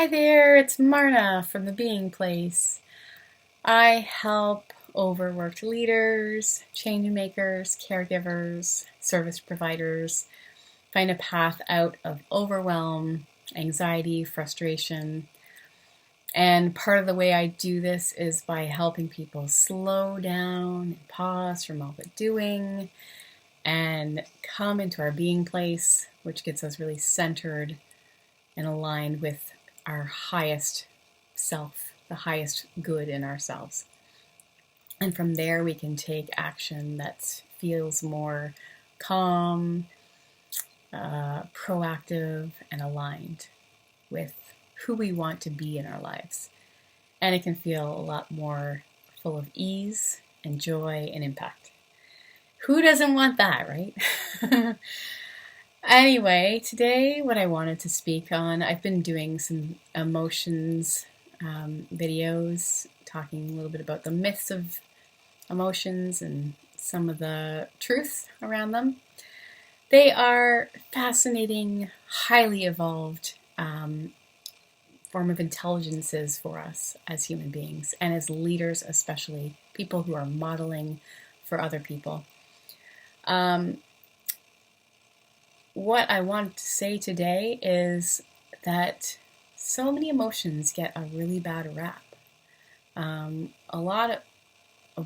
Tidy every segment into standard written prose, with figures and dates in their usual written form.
Hi there, it's Marna from the Being Place. I help overworked leaders, change makers, caregivers, service providers find a path out of overwhelm, anxiety, frustration. And part of the way I do this is by helping people slow down and pause from all the doing and come into our being place, which gets us really centered and aligned with our highest self, the highest good in ourselves. And from there, we can take action that feels more calm, proactive, and aligned with who we want to be in our lives. And it can feel a lot more full of ease and joy and impact. Who doesn't want that, right? Anyway, today what I wanted to speak on, I've been doing some emotions videos, talking a little bit about the myths of emotions and some of the truths around them. They are fascinating, highly evolved form of intelligences for us as human beings and as leaders, especially people who are modeling for other people. What I want to say today is that so many emotions get a really bad rap. A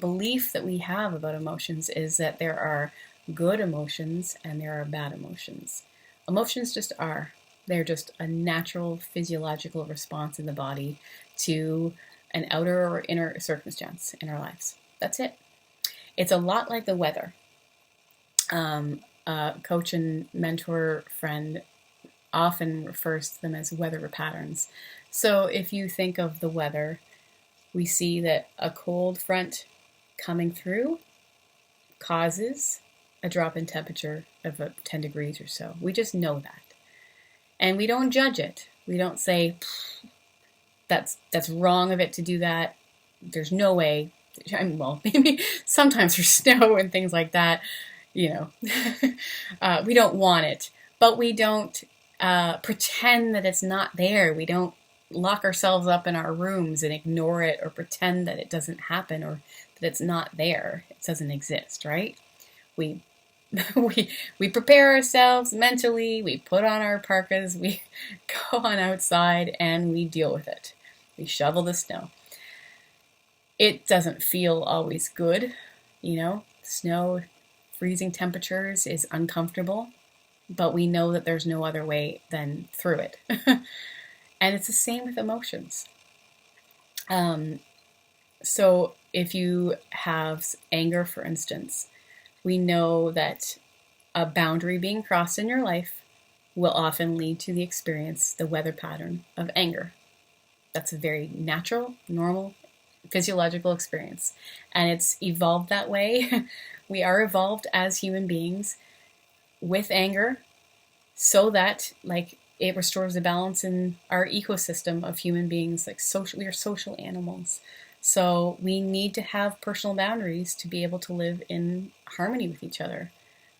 belief that we have about emotions is that there are good emotions and there are bad emotions. Emotions just are. They're just a natural physiological response in the body to an outer or inner circumstance in our lives. That's it. It's a lot like the weather. Coach and mentor friend often refers to them as weather patterns. So if you think of the weather, we see that a cold front coming through causes a drop in temperature of 10 degrees or so. We just know that. And we don't judge it. We don't say, that's wrong of it to do that. There's no way. Well, maybe sometimes there's snow and things like that. We don't want it, but we don't pretend that it's not there. We don't lock ourselves up in our rooms and ignore it or pretend that it doesn't happen or that it's not there. It doesn't exist, right? We prepare ourselves mentally, we put on our parkas, we go on outside and we deal with it. We shovel the snow. It doesn't feel always good, snow, freezing temperatures is uncomfortable, but we know that there's no other way than through it. And it's the same with emotions. So if you have anger, for instance, we know that a boundary being crossed in your life will often lead to the weather pattern of anger. That's a very natural, normal, physiological experience. And it's evolved that way. We are evolved as human beings with anger so that it restores the balance in our ecosystem of human beings. We are social animals. So we need to have personal boundaries to be able to live in harmony with each other.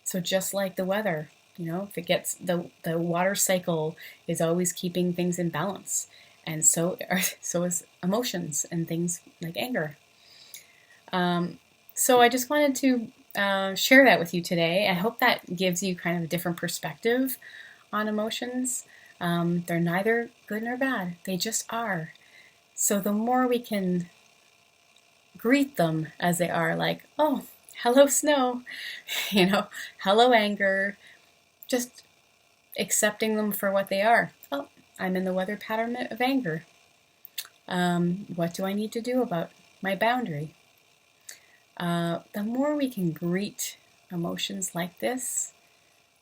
So just like the weather, if it gets the water cycle is always keeping things in balance. And so is emotions and things like anger. So I just wanted to share that with you today. I hope that gives you kind of a different perspective on emotions. They're neither good nor bad. They just are. So the more we can greet them as they are, like, oh, hello snow, hello anger, just accepting them for what they are. Oh, I'm in the weather pattern of anger. What do I need to do about my boundary? The more we can greet emotions like this,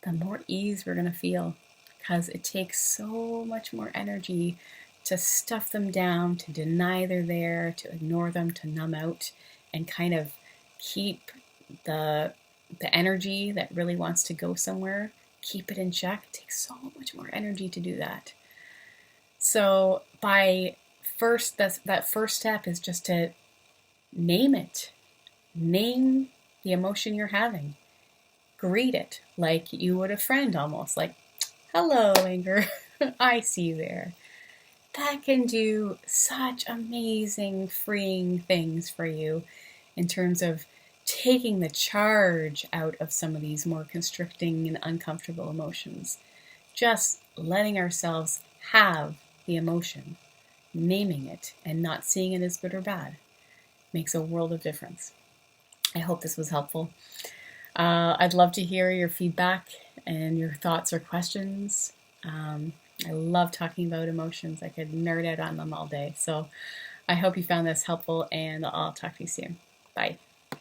the more ease we're going to feel, because it takes so much more energy to stuff them down, to deny they're there, to ignore them, to numb out, and kind of keep the energy that really wants to go somewhere, keep it in check. It takes so much more energy to do that. So that first step is just to name it. Name the emotion you're having. Greet it like you would a friend almost, like, hello, anger, I see you there. that can do such amazing, freeing things for you in terms of taking the charge out of some of these more constricting and uncomfortable emotions. Just letting ourselves have the emotion, naming it, and not seeing it as good or bad makes a world of difference. I hope this was helpful. I'd love to hear your feedback and your thoughts or questions. I love talking about emotions. I could nerd out on them all day. So I hope you found this helpful, and I'll talk to you soon. Bye.